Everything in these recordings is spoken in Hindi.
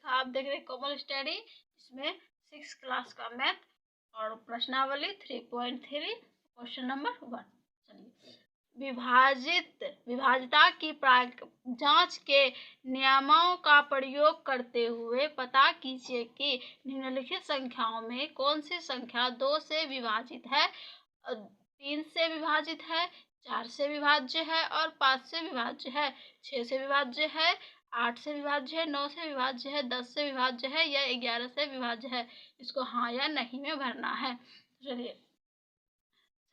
आप देख रहे हैं कोमल स्टडी। इसमें 6 क्लास का मैथ और प्रश्नावली 3.3 क्वेश्चन नंबर 1। चलिए, विभाजिता की जांच के नियमों का प्रयोग करते हुए पता कीजिए कि निम्नलिखित संख्याओं में कौन सी संख्या 2 से विभाजित है, 3 से विभाजित है, 4 से विभाज्य है और 5 से विभाज्य है, 6 से विभाज्य है, 8 से विभाज्य है, 9 से विभाज्य है, 10 से विभाज्य है या 11 से विभाज्य है। इसको हाँ या नहीं में भरना है। चलिए,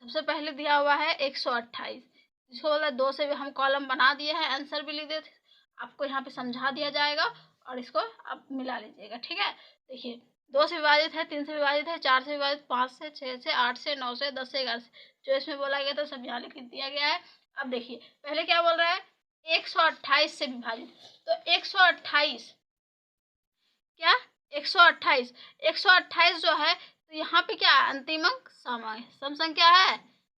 सबसे पहले दिया हुआ है 128, जिसको बोला 2 से भी हम कॉलम बना दिए हैं, आंसर भी लिख देते, आपको यहाँ पे समझा दिया जाएगा और इसको आप मिला लीजिएगा। ठीक है, देखिए 2 से विभाजित है, 3 से विभाजित है, 4 से विभाजित, 5 से, 6 से, 8 से, 9 से, 10 से, 11 से, जो इसमें बोला गया था सब यहाँ लिख दिया गया है। अब देखिए पहले क्या बोल रहा है, 128 से विभाजित, तो 128 क्या 128 जो है, तो यहाँ पे क्या है, अंतिम अंक सम संख्या है।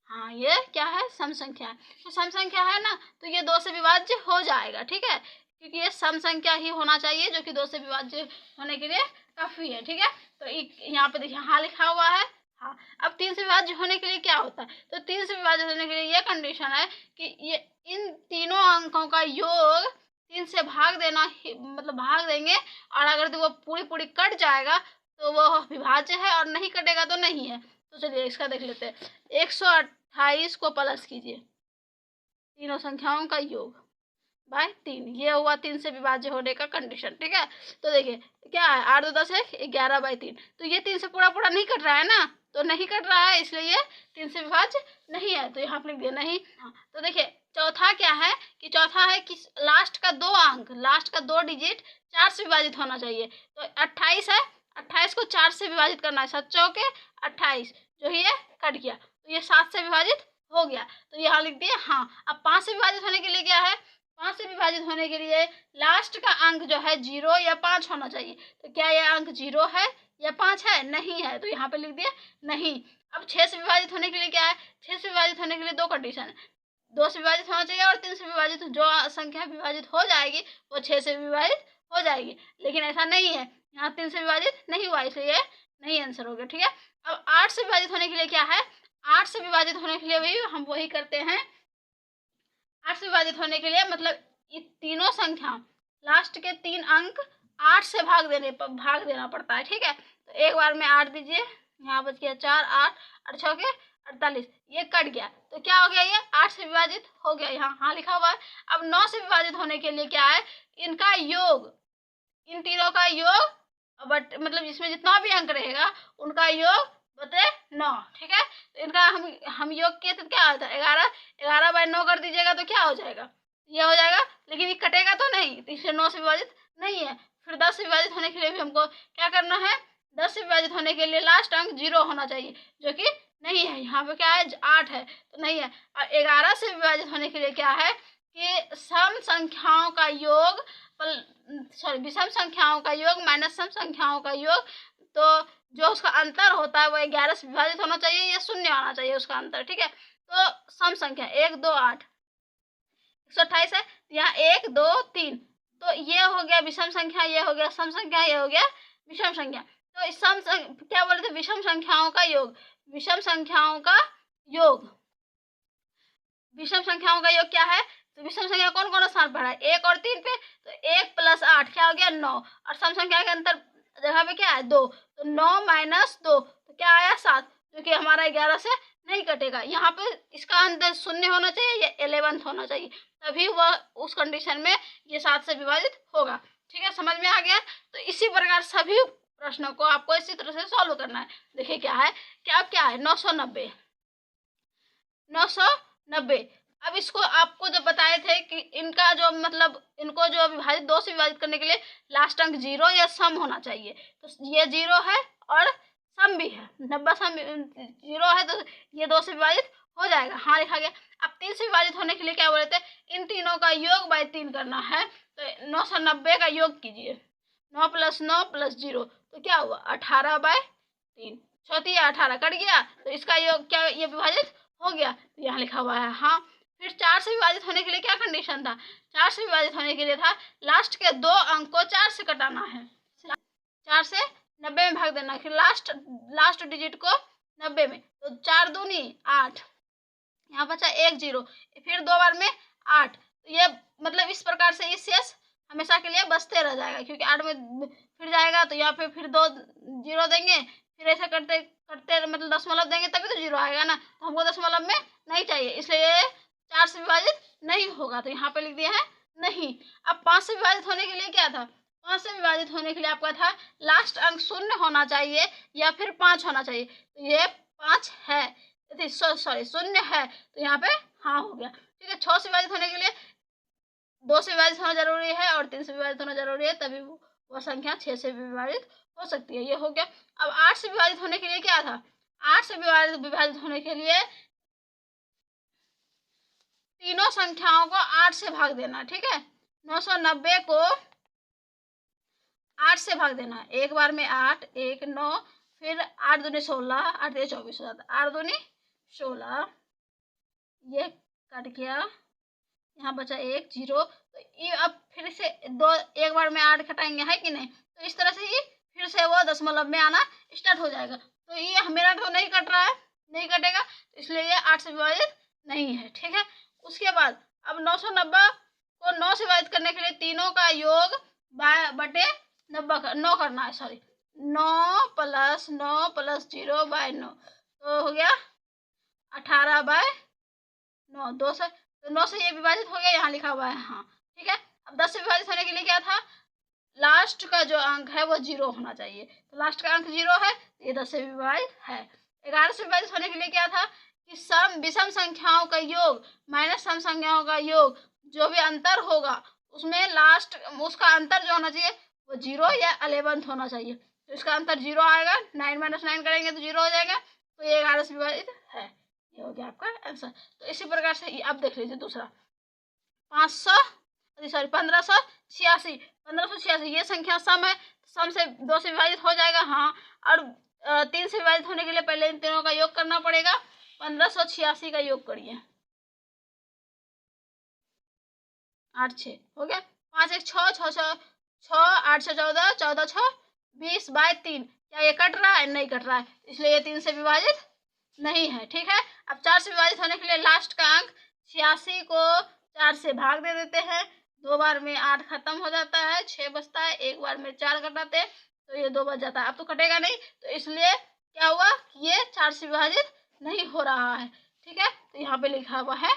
हाँ, ये क्या है, सम संख्या है। तो सम संख्या है ना, तो ये 2 से विभाज्य हो जाएगा। ठीक है, क्योंकि ये सम संख्या ही होना चाहिए, जो कि 2 से विभाज्य होने के लिए काफी है। ठीक है, तो यहाँ पे देखिए हाँ लिखा हुआ है। हाँ, अब 3 से विभाज्य होने के लिए क्या होता है, तो 3 से विभाज्य होने के लिए ये कंडीशन है कि ये इन तीनों अंकों का योग 3 से भाग देना, मतलब भाग देंगे, और अगर वो पूरी कट जाएगा तो वो विभाज्य है, और नहीं कटेगा तो नहीं है। तो चलिए इसका देख लेते हैं। 128 को प्लस कीजिए, तीनों संख्याओं का योग बाय 3, ये हुआ 3 से विभाज्य होने का कंडीशन। ठीक है, तो देखिए क्या है, 8 2 10 है, 11/3, तो ये 3 से पूरा नहीं कट रहा है ना, तो नहीं कट रहा है, इसलिए ये 3 से विभाज्य नहीं है, तो यहाँ पर लिख दिया नहीं। हाँ, तो देखिए चौथा क्या है कि लास्ट का 2 डिजिट 4 से विभाजित होना चाहिए। तो 28 है, 28 को 4 से विभाजित करना है, 7 चौके 28, जो ही ये कट गया, तो ये 7 से विभाजित हो गया, तो यहाँ लिख दिया हाँ। अब 5 से विभाजित होने के लिए क्या है, 5 से विभाजित होने के लिए लास्ट का अंक जो है 0 या 5 होना चाहिए। तो क्या यह अंक 0 है या 5 है, नहीं है, तो यहाँ पे लिख दिया नहीं। अब 6 से विभाजित होने के लिए क्या है, 6 से विभाजित होने के लिए 2 कंडीशन है, 2 से विभाजित होना चाहिए और 3 से विभाजित, जो संख्या विभाजित हो जाएगी वो 6 से विभाजित हो जाएगी, लेकिन ऐसा नहीं है, यहाँ 3 से विभाजित नहीं हुआ, इसलिए नहीं आंसर हो गया। ठीक है, अब 8 से विभाजित होने के लिए क्या है, 8 से विभाजित होने के लिए भी हम वही करते हैं। 8 से विभाजित होने के लिए मतलब ये तीनों संख्या लास्ट के 3 अंक 8 से भाग देना पड़ता है। ठीक है, तो एक बार में 8 दीजिए, यहाँ बच गया 4, 8 और 6 के 48, ये कट गया, तो क्या हो गया, ये 8 से विभाजित हो गया, यहाँ हाँ लिखा हुआ है। अब 9 से विभाजित होने के लिए क्या है, इनका योग, इन तीनों का योग, बट मतलब इसमें जितना भी अंक रहेगा उनका योग बटे 9। ठीक है, तो इनका हम योग किए तो क्या होता है, 11/9 कर दीजिएगा तो क्या हो जाएगा, ये हो जाएगा, लेकिन ये कटेगा तो नहीं, तो इसलिए 9 से विभाजित नहीं है। फिर 10 से विभाजित होने के लिए भी हमको क्या करना है, 10 से विभाजित होने के लिए लास्ट अंक 0 होना चाहिए, जो कि नहीं है, यहाँ पे क्या है 8 है, तो नहीं है। और 11 से विभाजित होने के लिए क्या है कि सम संख्याओं का योग, विषम संख्याओं का योग माइनस सम संख्याओं का योग, तो जो उसका अंतर होता है वो 11 से विभाजित होना चाहिए या 0 आना चाहिए उसका अंतर। ठीक है, तो सम संख्या 1 2 8 128 है, यहाँ 1 2 3, तो ये हो गया विषम संख्या, ये हो गया सम संख्या, ये हो गया विषम संख्या। तो इस क्या बोले थे, विषम संख्याओं का योग, विषम संख्याओं का योग, विषम संख्याओं का योग क्या है, तो विषम संख्या कौन कौन स्थान पर है, 1 और 3 पे, तो 1 + 8 क्या हो गया 9, और सम संख्या के अंतर जगह पे क्या है 2, तो 9 - 2, तो क्या आया 7, जो कि हमारा 11 से नहीं कटेगा। यहाँ पे इसका अंतर 0 होना चाहिए या 11 होना चाहिए, तभी वह उस कंडीशन में ये 7 से विभाजित होगा। ठीक है, समझ में आ गया। तो इसी प्रकार सभी प्रश्नों को आपको इसी तरह से सॉल्व करना है। देखिए क्या है, क्या है 990। अब इसको आपको जब बताए थे कि इनका जो मतलब इनको जो विभाजित 2 से विभाजित करने के लिए लास्ट अंक 0 या सम होना चाहिए, तो ये 0 है और सम भी है, 90 सम 0 है, तो ये 2 से विभाजित हो जाएगा, हाँ लिखा गया। अब 3 से विभाजित होने के लिए क्या बोले थे, इन तीनों का योग बाय 3 करना है, तो 990 का योग कीजिए, 9 + 9 + 0, तो क्या हुआ 18/3, 18 कट गया, तो इसका योग क्या, ये विभाजित हो गया, तो यहाँ लिखा हुआ है हाँ। फिर 4 से विभाजित होने के लिए क्या कंडीशन था, 4 से विभाजित होने के लिए था लास्ट के 2 अंक को 4 से कटाना है, 4 से 90 में भाग देना, फिर लास्ट डिजिट को 90 में, तो 4 दूनी 8, यहाँ बचा 1 0, फिर 2 बार में 8। तो ये मतलब इस प्रकार से इस शेष हमेशा के लिए बचते रह जाएगा, क्योंकि 8 में फिर जाएगा तो यहाँ पे फिर 2 0 देंगे, फिर ऐसे करते करते मतलब दशमलव देंगे तभी तो 0 आएगा ना, तो हमको दशमलव में नहीं चाहिए, इसलिए ये 4 से विभाजित नहीं होगा, तो यहाँ पे लिख दिया है नहीं। अब 5 से विभाजित होने के लिए क्या था, 5 से विभाजित होने के लिए आपका था लास्ट अंक 0 होना चाहिए या फिर 5 होना चाहिए, तो ये 5 है, सॉरी 0 है, तो यहाँ पे हाँ हो गया, ठीक है। 6 से विभाजित होने के लिए 2 से विभाजित होना जरूरी है और 3 से विभाजित होना जरूरी है, तभी वो संख्या 6 से विभाजित हो सकती है, ये हो गया। अब 8 से विभाजित होने के लिए क्या था, 8 से विभाजित होने के लिए तीनों संख्याओं को 8 से भाग देना, ठीक है। 990 को 8 से भाग देना, एक बार में 8 1 9, फिर 8 दूनी 16, 8 24 हो जाता, 8 दूनी 16, ये कट गया, यहाँ बचा 1 0, तो ये अब फिर से एक बार में 8 घटाएंगे, है कि नहीं, तो इस तरह से ही फिर से वो दशमलव में आना स्टार्ट हो जाएगा। तो ये मेरा तो नहीं कट रहा है, नहीं कटेगा, तो इसलिए ये 8 से विभाजित नहीं है, ठीक है। उसके बाद अब 990 को 9 से विभाजित करने के लिए तीनों का योग बटे 9 करना है, सॉरी 9 + 9 + 0/9, तो हो गया 18/9, 2 से, तो 9 से ये विभाजित हो गया, यहाँ लिखा हुआ है हाँ, ठीक है। अब 10 से विभाजित होने के लिए क्या था, लास्ट का जो अंक है वो 0 होना चाहिए, तो लास्ट का अंक 0 है, तो ये 10 से विभाजित है। 11 से विभाजित होने के लिए क्या था कि विषम संख्याओं का योग माइनस सम संख्याओं का योग, जो भी अंतर होगा उसमें लास्ट उसका अंतर जो होना चाहिए वो 0 या 11th होना चाहिए, तो इसका अंतर 0 आएगा, 9 - 9 करेंगे तो 0 हो जाएगा, तो ये 11 से विभाजित है, ये हो गया आपका आंसर। तो इसी प्रकार से अब देख लीजिए दूसरा 1586, 1586 ये संख्या सम है, सम से 2 से विभाजित हो जाएगा हाँ, और 3 से विभाजित होने के लिए पहले इन तीनों का योग करना पड़ेगा, 1586 का योग करिए, 8 6 हो गया, 5 1 6 6 6 8 6 14 14 6 20/3, क्या ये कट रहा है, नहीं कट रहा है, इसलिए ये 3 से विभाजित नहीं है, ठीक है। अब 4 से विभाजित होने के लिए लास्ट का अंक 86 को 4 से भाग दे देते हैं, 2 बार में 8 खत्म हो जाता है, 6 बचता है, एक बार में 4 कटाते हैं, तो ये 2 बच जाता है, अब तो कटेगा नहीं, तो इसलिए क्या हुआ कि ये 4 से विभाजित नहीं हो रहा है, ठीक है। तो यहाँ पे लिखा हुआ है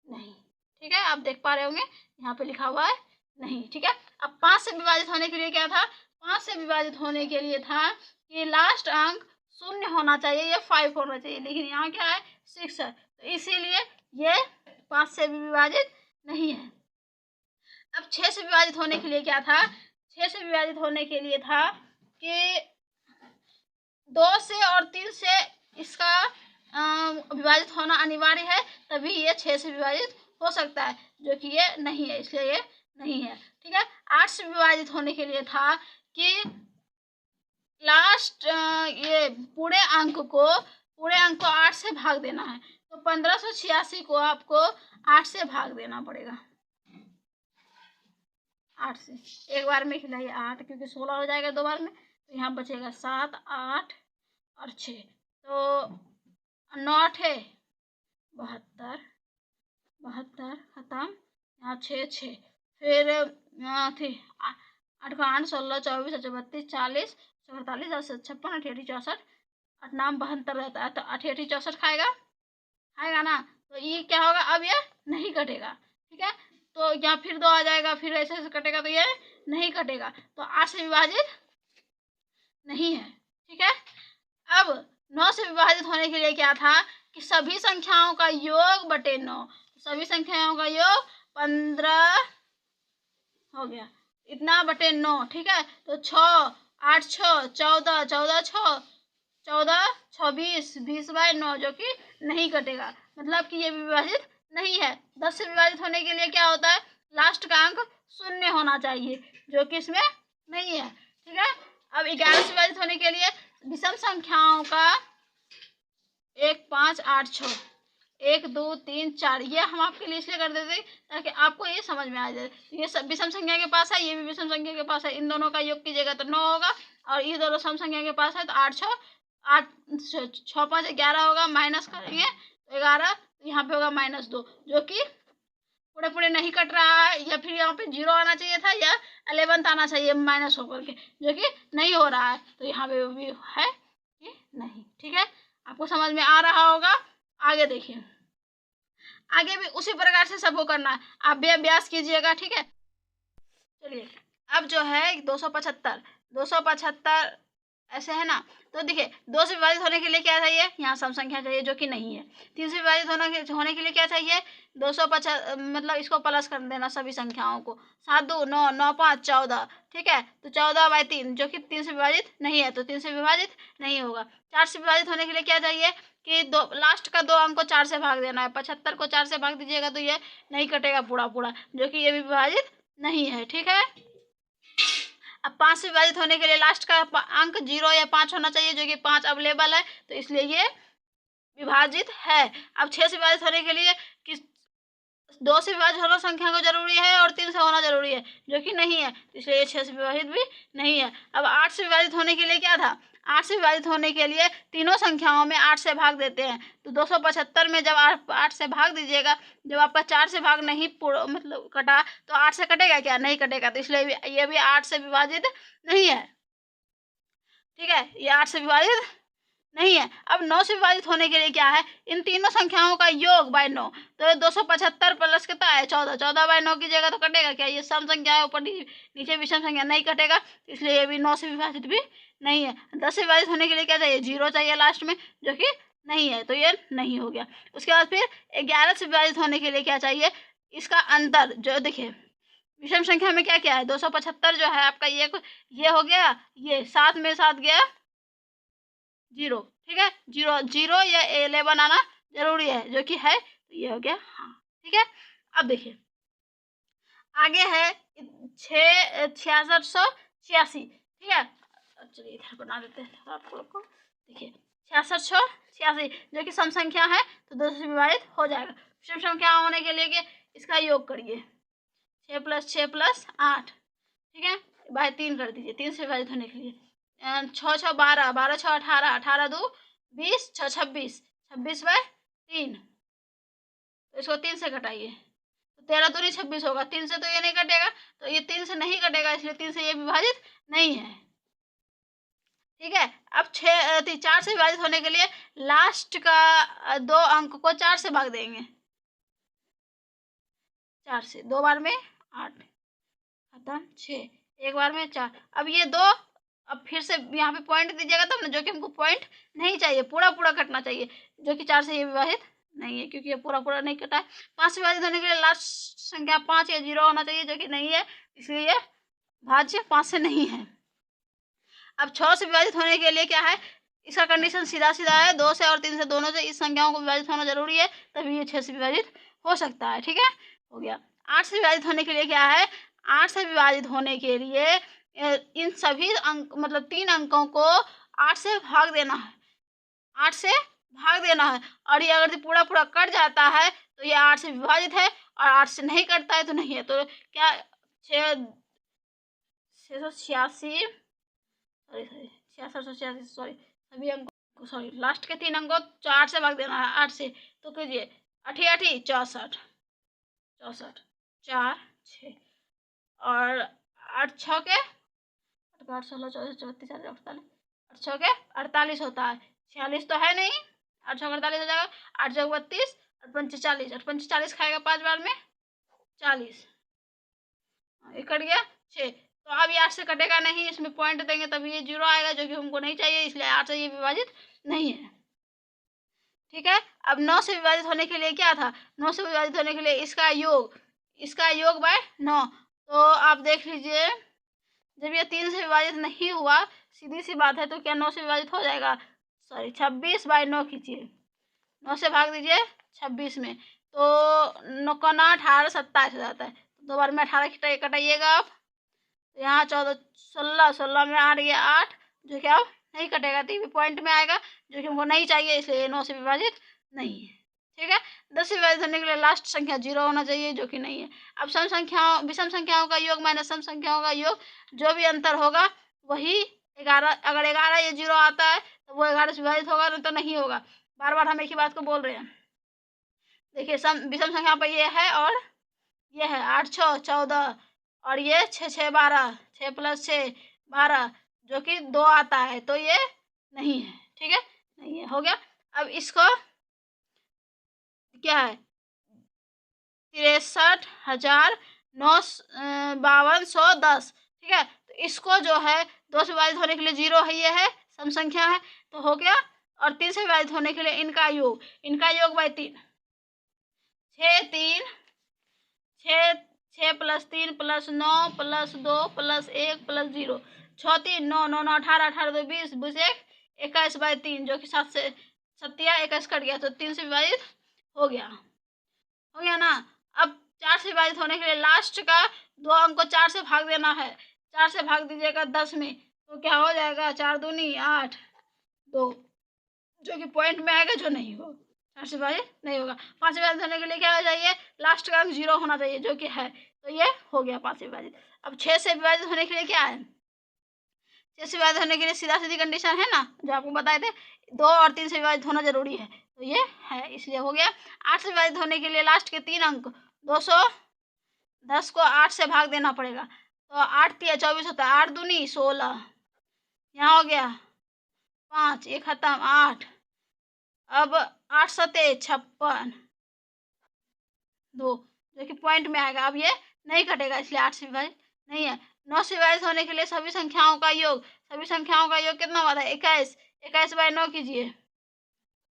नहीं, ठीक है, आप देख पा रहे होंगे यहाँ पे लिखा हुआ है नहीं, ठीक है। अब 5 से विभाजित होने के लिए क्या था, 5 से विभाजित होने के लिए था कि लास्ट अंक 0 होना चाहिए या 5 होना चाहिए, लेकिन यहाँ क्या है 6 है, तो इसीलिए ये 5 से भी विभाजित नहीं है। अब 6 से विभाजित होने के लिए क्या था, 6 से विभाजित होने के लिए था कि 2 से और 3 से इसका विभाजित होना अनिवार्य है, तभी ये 6 से विभाजित हो सकता है, जो कि ये नहीं है, इसलिए ये नहीं है, ठीक है। 8 से विभाजित होने के लिए था कि लास्ट ये पूरे अंक को 8 से भाग देना है, तो 1586 को आपको 8 से भाग देना पड़ेगा, 8 से, एक बार में खिलाइए 8, क्योंकि 16 हो जाएगा 2 बार में, तो यहाँ बचेगा 7 8 और 6, तो 9 8 72 72 खत्म, यहाँ 6 6, फिर थी 8 का 8 16 24 32 40 48 56 88 64 8 72 रहता है, तो 88 64 खाएगा ना, तो ये क्या होगा, अब ये नहीं कटेगा, ठीक है। तो यहाँ फिर 2 आ जाएगा, फिर ऐसे कटेगा, तो ये नहीं कटेगा, तो 8 से विभाजित नहीं है, ठीक है। अब 9 से विभाजित होने के लिए क्या था कि सभी संख्याओं का योग बटे 9, सभी संख्याओं का योग 15 हो गया, इतना बटे 9, ठीक है। तो 6 8 6 14 14 6 14 26 20/9, जो कि नहीं कटेगा, मतलब कि ये विभाजित नहीं है। 10 से विभाजित होने के लिए क्या होता है, लास्ट का अंक 0 होना चाहिए, जो कि इसमें नहीं है, ठीक है। अब 11 से विभाजित होने के लिए विषम संख्याओं का 1 5 8 6 1 2 3 4, ये हम आपके लिए इसलिए कर देते ताकि आपको ये समझ में आ जाए, ये सब विषम संख्या के पास है, ये भी विषम संख्या के पास है, इन दोनों का योग कीजिएगा तो 9 होगा, और ये दोनों सम संख्या के पास है, तो 8 6 5 11 होगा, माइनस करेंगे तो 11, तो यहाँ पे होगा -2, जो कि पूरे पूरे नहीं कट रहा है, या फिर यहाँ पे 0 आना चाहिए था, या 11th आना चाहिए माइनस होकर के, जो कि नहीं हो रहा है, तो यहाँ पे भी है कि नहीं। ठीक है, आपको समझ में आ रहा होगा। आगे देखिए, आगे भी उसी प्रकार से सबको करना है, आप भी अभ्यास कीजिएगा। ठीक है, चलिए अब जो है 275 ऐसे है ना, तो देखिए 2 से विभाजित होने के लिए क्या चाहिए, यहाँ सम संख्या चाहिए, जो कि नहीं है। 3 से विभाजित होने के लिए क्या चाहिए, 250, मतलब इसको प्लस कर देना सभी संख्याओं को, 7 2 9 9 5 14। ठीक है, तो 14/3, जो कि 3 से विभाजित नहीं है, तो 3 से विभाजित नहीं होगा। 4 से विभाजित होने के लिए क्या चाहिए कि लास्ट का 2 अंक को 4 से भाग देना है। 75 को 4 से भाग दीजिएगा तो ये नहीं कटेगा पूरा पूरा, जो कि ये भी विभाजित नहीं है। ठीक है, अब 5 से विभाजित होने के लिए लास्ट का अंक 0 या 5 होना चाहिए, जो कि 5 अवेलेबल है, तो इसलिए ये विभाजित है। अब 6 से विभाजित होने के लिए किस 2 से विभाजित होना संख्या को जरूरी है, और 3 से होना जरूरी है, जो कि नहीं है, इसलिए ये 6 से विभाजित भी नहीं है। अब 8 से विभाजित होने के लिए क्या था, 8 से विभाजित होने के लिए तीनों संख्याओं में 8 से भाग देते हैं, तो 275 में जब 8 से भाग दीजिएगा, जब आपका 4 से भाग नहीं मतलब कटा, तो 8 से कटेगा क्या, नहीं कटेगा, तो इसलिए ये भी 8 से विभाजित नहीं है। ठीक है, ये 8 से विभाजित नहीं है। अब 9 से विभाजित होने के लिए क्या है, इन तीनों संख्याओं का योग बाय 9, तो 275 प्लस कितना है 14, 14/9 की जगह तो कटेगा क्या, ये सम संख्या है, ऊपर नीचे विषम संख्या, नहीं कटेगा, इसलिए ये भी 9 से विभाजित भी नहीं है। 10 से विभाजित होने के लिए क्या चाहिए, 0 चाहिए लास्ट में, जो कि नहीं है, तो ये नहीं हो गया। उसके बाद फिर 11 से विभाजित होने के लिए क्या चाहिए, इसका अंतर, जो देखिए विषम संख्या में क्या क्या है, 275 जो है आपका ये हो गया, ये 7 में 7 गया 0। ठीक है, 0 या 11 आना जरूरी है, जो कि है, तो ये हो गया हाँ। ठीक है, अब देखिए आगे है 6686। ठीक है, चलिए इधर बना देते हैं आप लोग को। देखिए 6686, जो कि सम संख्या है, तो 2 से विभाजित हो जाएगा। विषम संख्या होने के लिए इसका योग करिए, 6 + 6 + 8। ठीक है, बाय 3 कर दीजिए, 3 से विभाजित होने के लिए 6 6 12, 12 6 18, 18 2 20, 6 26, 26/3, तो इसको 3 से घटाइए, तो 13 दूनी 26 होगा, 3 से तो ये नहीं कटेगा, तो ये 3 से नहीं कटेगा, इसलिए 3 से ये विभाजित नहीं है। ठीक है, अब 4 से विभाजित होने के लिए लास्ट का 2 अंक को 4 से भाग देंगे, 4 से, 2 बार में 8 खत्म, 6 एक बार में 4। अब ये 2, अब फिर से यहाँ पे पॉइंट दीजिएगा तब ना, जो कि हमको पॉइंट नहीं चाहिए, पूरा पूरा कटना चाहिए, जो कि 4 से ये विभाजित नहीं है, क्योंकि ये पूरा पूरा नहीं कटा है। 5 से विभाजित होने के लिए लास्ट संख्या 5 या 0 होना चाहिए, जो कि नहीं है, इसलिए भाज्य 5 से नहीं है। अब 6 से विभाजित होने के लिए क्या है, इसका कंडीशन सीधा सीधा है, 2 से और 3 से, दोनों से इस संख्याओं को विभाजित होना जरूरी है, तभी ये 6 से विभाजित हो सकता है। ठीक है, हो गया। 8 से विभाजित होने के लिए क्या है, 8 से विभाजित होने के लिए इन सभी अंक मतलब 3 अंकों को 8 से भाग देना है, 8 से भाग देना है, और ये अगर पूरा पूरा कट जाता है तो ये 8 से विभाजित है, और 8 से नहीं कटता है तो नहीं है। तो क्या 686 सॉरी सभी अंकों, सॉरी लास्ट के 3 अंकों 8 से भाग देना है, 8 से, तो कीजिए 8 8 64 64 4 6, और 8 6 के 8 16 14 34 48, 8 6 के 48 होता है, 46 तो है नहीं, 8 6 48 हो जाएगा, 8 6 32, 8 5 40, 8 5 40 खाएगा 5 बार में 40, ये कट गया 6, तो अब ये 8 से कटेगा नहीं, इसमें पॉइंट देंगे तभी ये 0 आएगा, जो कि हमको नहीं चाहिए, इसलिए 8 से ये विभाजित नहीं है। ठीक है, अब 9 से विभाजित होने के लिए क्या था, 9 से विभाजित होने के लिए इसका योग बाय 9, तो आप देख लीजिए जब ये 3 से विभाजित नहीं हुआ, सीधी सी बात है, तो क्या 9 से विभाजित हो जाएगा, सॉरी 26/9 कीजिए, 9 से भाग दीजिए 26 में, तो 9 को 9 18 27 हो जाता है, 2 बार में 18 कटाइएगा आप, तो यहाँ 14 16 16 में 8 गया 8, जो कि अब नहीं कटेगा, तो ये पॉइंट में आएगा, जो कि हमको नहीं चाहिए, इसलिए 9 से विभाजित नहीं है। ठीक है, 10 से विभाजित होने के लिए लास्ट संख्या 0 होना चाहिए, जो कि नहीं है। अब विषम संख्याओं का योग माइनस सम संख्याओं का योग, जो भी अंतर होगा वही 11, अगर 11 ये 0 आता है तो वो 11 से विभाजित होगा, तो नहीं होगा। बार बार हम एक ही बात को बोल रहे हैं। देखिए विषम संख्या पर ये है और ये है 8 6 14 और ये 6 6 12, 6 + 6 12, जो कि 2 आता है, तो ये नहीं है। ठीक है, नहीं है, हो गया। अब इसको क्या है 63,952,110। ठीक है, तो इसको जो है 2 से विभाजित होने के लिए 0 है, ये है सम संख्या है, तो हो गया। और 3 से विभाजित होने के लिए इनका योग बाई 3, 6 3 6 6 + 3 + 9 + 2 + 1 + 0, 6 3 9 9 9 18 18 2 20 20 1 21/3, जो कि 7 से 7 या 21 कट गया, तो 3 से विभाजित हो गया ना। अब 4 से विभाजित होने के लिए लास्ट का 2 अंक को 4 से भाग देना है। 4 से भाग दीजिएगा 10 में, तो क्या हो जाएगा 4 दूनी 8 2, जो कि पॉइंट में आएगा, जो नहीं हो 4 से विभाजित नहीं होगा। 5 से विभाजित होने के लिए क्या हो चाहिए, लास्ट का अंक 0 होना चाहिए, जो कि है, तो ये हो गया 5 से विभाजित। अब 6 से विभाजित होने के लिए क्या है, 6 से विभाजित होने के लिए सीधा सीधी कंडीशन है ना, जो आपको बताए थे, 2 और 3 से विभाजित होना जरूरी है, तो ये है, इसलिए हो गया। 8 से विभाजित होने के लिए लास्ट के 3 अंक 210 को 8 से भाग देना पड़ेगा, तो 8 3 24 होता है, 8 दूनी 16, यहाँ हो गया 5, ये खत्म 8, अब 8 7 56 2, जो कि पॉइंट में आएगा। अब ये नहीं कटेगा, इसलिए 8 से विभाजित नहीं है। 9 से विभाजित होने के लिए सभी संख्याओं का योग कितना होता है 21, 21/9 कीजिए,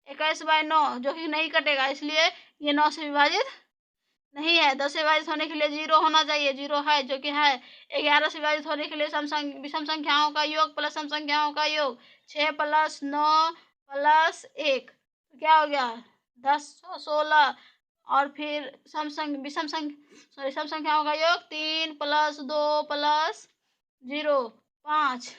21/9, जो कि नहीं कटेगा, इसलिए ये 9 से विभाजित नहीं है। 10 से विभाजित होने के लिए 0 होना चाहिए, 0 है, जो कि है। 11 से विभाजित होने के लिए विषम संख्याओं का योग प्लस सम संख्याओं का योग, 6 + 9 + 1, तो क्या हो गया 10 16, और फिर विषम संख्याओं का योग 3 + 2 + 0 5,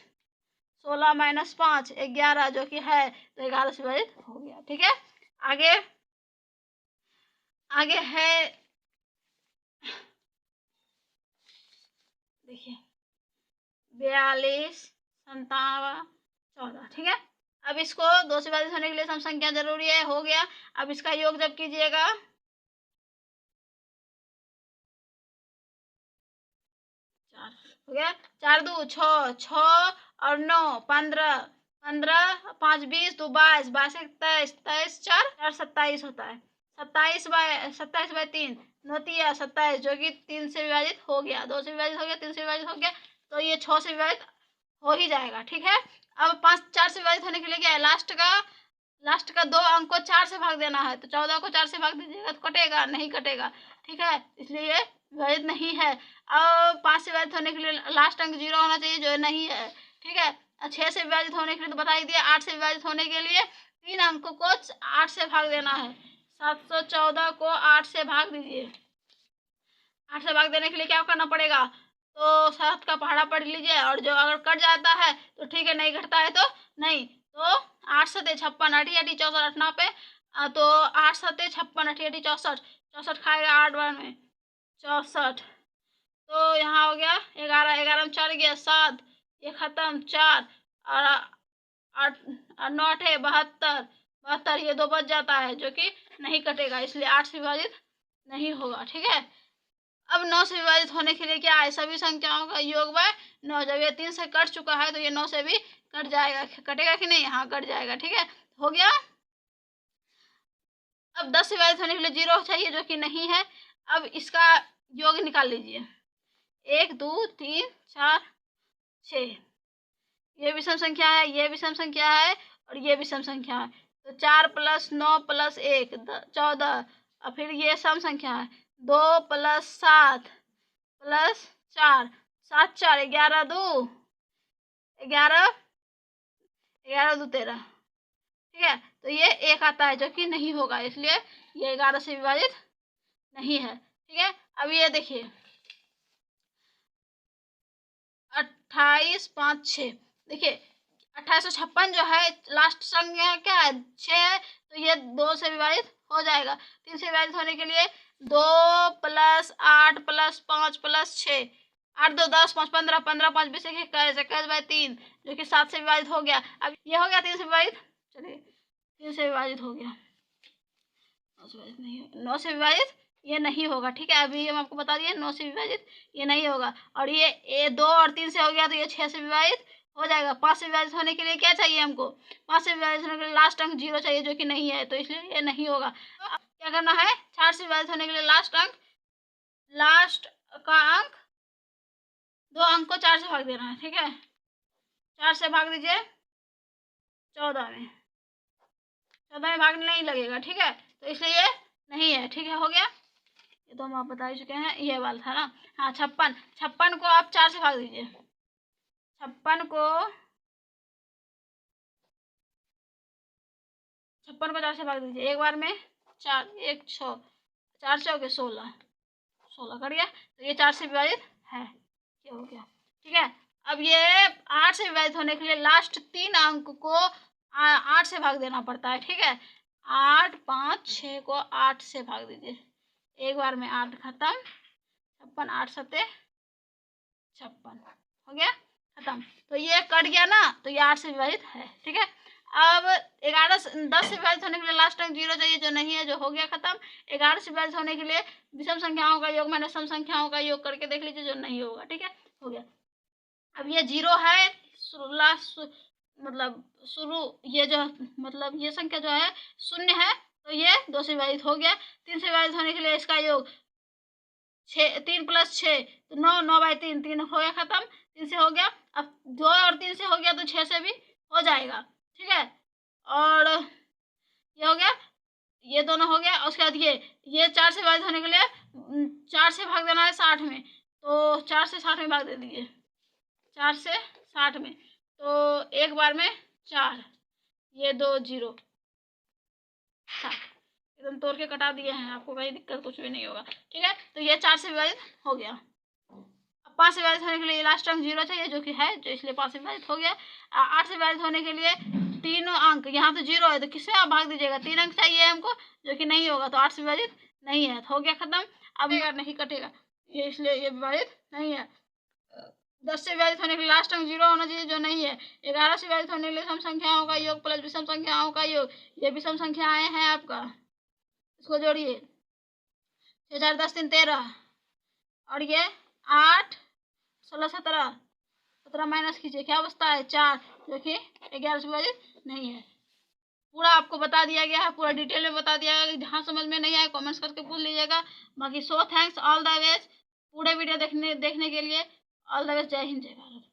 16 - 5 11, जो कि है, तो 11 से विभाजित हो गया। ठीक है, आगे है, देखिए 42 57 14। ठीक है, अब इसको 2 से विभाजित होने के लिए सम संख्या जरूरी है, हो गया। अब इसका योग जब कीजिएगा 4 हो गया, 4 2 6 6 और 9 15 15 5 20 2 22 22 1 23 23 4 4 27 होता है, 27/3 9 27, जो कि 3 से विभाजित हो गया, 2 से विभाजित हो गया, 3 से विभाजित हो गया, तो ये 6 से विभाजित हो ही जाएगा। ठीक है, अब 5 4 से विभाजित होने के लिए क्या है, लास्ट का 2 अंक को 4 से भाग देना है, तो 14 को 4 से भाग दीजिएगा, तो कटेगा नहीं कटेगा। ठीक है, इसलिए ये विभाजित नहीं है। अब 5 से विभाजित होने के लिए लास्ट अंक 0 होना चाहिए, जो नहीं है। ठीक है, 6 से विभाजित होने के लिए तो बता ही दिया। 8 से विभाजित होने के लिए 3 अंकों को 8 से भाग देना है, 714 को 8 से भाग दीजिए। 8 से भाग देने के लिए क्या करना पड़ेगा, तो 7 का पहाड़ा पढ़ लीजिए, और जो अगर कट जाता है तो ठीक है, नहीं घटता है तो नहीं, तो 8 7 56 8 8 64 8 9 पे, तो 8 7 56 8 8 64 64 खाएगा 8 बार में 64, तो यहाँ हो गया 11 11 में 4 गया 7, ये खत्म 4 और 8 9 8 72 72, ये 2 बच जाता है, जो कि नहीं कटेगा, इसलिए 8 से विभाजित नहीं होगा। ठीक है, अब 9 से विभाजित होने के लिए क्या है, सभी संख्याओं का योग बाय 9, जब ये 3 से कट चुका है तो ये 9 से भी कट जाएगा, कटेगा कि नहीं, हाँ कट जाएगा। ठीक है, हो गया। अब 10 से विभाजित होने के लिए 0 चाहिए, जो कि नहीं है। अब इसका योग निकाल लीजिए, 1 2 3 4 6, ये विषम संख्या है, ये विषम संख्या है, और ये विषम संख्या है, तो 4 + 9 + 1 14, और फिर ये सम संख्या है, 2 + 7 + 4 7 4 11 2 11 11 2 13। ठीक है, तो ये 1 आता है, जो कि नहीं होगा, इसलिए ये 11 से विभाजित नहीं है। ठीक है, अब ये देखिए 28 5 6, देखिए 2856 जो है, लास्ट संख्या क्या है 6 है, तो ये 2 से विभाजित हो जाएगा। 3 से विभाजित होने के लिए 2 + 8 + 5 + 6, 8 2 10, 5 15, 15 5 20, 21, 21/3 जो कि 7 से विभाजित हो गया। अब ये हो गया 3 से विभाजित, चलिए 3 से विभाजित हो गया, 9 से विभाजित नहीं, 9 से विभाजित ये नहीं होगा, ठीक है। अभी हम आपको बता दिए 9 से विभाजित ये नहीं होगा। और ये 2 और 3 से हो गया तो ये 6 से विभाजित हो जाएगा। 5 से विभाजित होने के लिए क्या चाहिए हमको, 5 से विभाजित होने के लिए लास्ट अंक 0 चाहिए जो कि नहीं है, तो इसलिए ये नहीं होगा। तो क्या करना है, 4 से विभाजित होने के लिए लास्ट का अंक 2 अंक को 4 से भाग देना है, ठीक है। 4 से भाग दीजिए 14 में, 14 में भाग नहीं लगेगा, ठीक है, तो इसलिए ये नहीं है, ठीक है। हो गया, ये तो हम आप बता ही चुके हैं, ये वाला था ना। हाँ 56 को आप 4 से भाग दीजिए, 56 को 4 से भाग दीजिए एक बार में, 4 1 6, 4 चौके 16 कर गया, तो ये 4 से विभाजित है, ये हो गया, ठीक है। अब ये 8 से विभाजित होने के लिए लास्ट 3 अंक को 8 से भाग देना पड़ता है, ठीक है। 8 5 6 को 8 से भाग दीजिए एक बार में, 8 खत्म, 56 8 7 56 हो गया, खत्म। तो ये कट गया ना, तो ये 8 से विभाजित है, ठीक है। अब 10 से विभाजित होने के लिए लास्ट अंक 0 चाहिए जो नहीं है, जो हो गया खत्म। 11 से विभाजित होने के लिए विषम संख्याओं का योग मैंने सम संख्याओं का योग करके देख लीजिए, जो नहीं होगा, ठीक है, हो गया। अब ये 0 है, मतलब शुरू, ये जो मतलब ये संख्या जो है 0 है, तो ये 2 से विभाजित हो गया। 3 से विभाजित होने के लिए इसका योग 3 + 6 तो 9, 9/3, 3 हो गया खत्म, 3 से हो गया। अब 2 और 3 से हो गया तो 6 से भी हो जाएगा, ठीक है। और ये हो गया, ये दोनों हो गया। उसके बाद ये 4 से विभाजित होने के लिए 4 से भाग देना है 60 में, तो 4 से 60 में भाग दे दीजिए, 4 से 60 में, तो एक बार में 4, ये 2 0 7, एकदम तोड़ के कटा दिए हैं, आपको कोई दिक्कत कुछ भी नहीं होगा, ठीक है। तो ये 4 से विभाजित हो गया। अब 5 से विभाजित होने के लिए लास्ट अंक 0 चाहिए जो कि है, जो इसलिए 5 से विभाजित हो गया। 8 से विभाजित होने के लिए तीनों अंक, यहाँ तो 0 है तो किससे आप भाग दीजिएगा, 3 अंक चाहिए हमको जो कि नहीं होगा, तो 8 से विभाजित नहीं है, तो हो गया खत्म। अब नहीं कटेगा ये, इसलिए ये विभाजित नहीं है। 10 से विभाजित होने के लिए लास्ट अंक 0 होना चाहिए जो नहीं है। 11 से विभाजित होने के लिए सम संख्याओं का योग प्लस विषम संख्याओं का योग, ये विषम संख्याएं हैं आपका, इसको जोड़िए, 6 4 10 3 13, और ये 8 16 17 17 माइनस कीजिए, क्या बचता है 4, जो कि 11 से विभाजित नहीं है। पूरा आपको बता दिया गया है, पूरा डिटेल में बता दिया गया। जहाँ समझ में नहीं आए कमेंट्स करके पूछ लीजिएगा। बाकी so thanks, all the best, पूरे वीडियो देखने के लिए। ऑल द बेस्ट, जय हिंद जय भारत।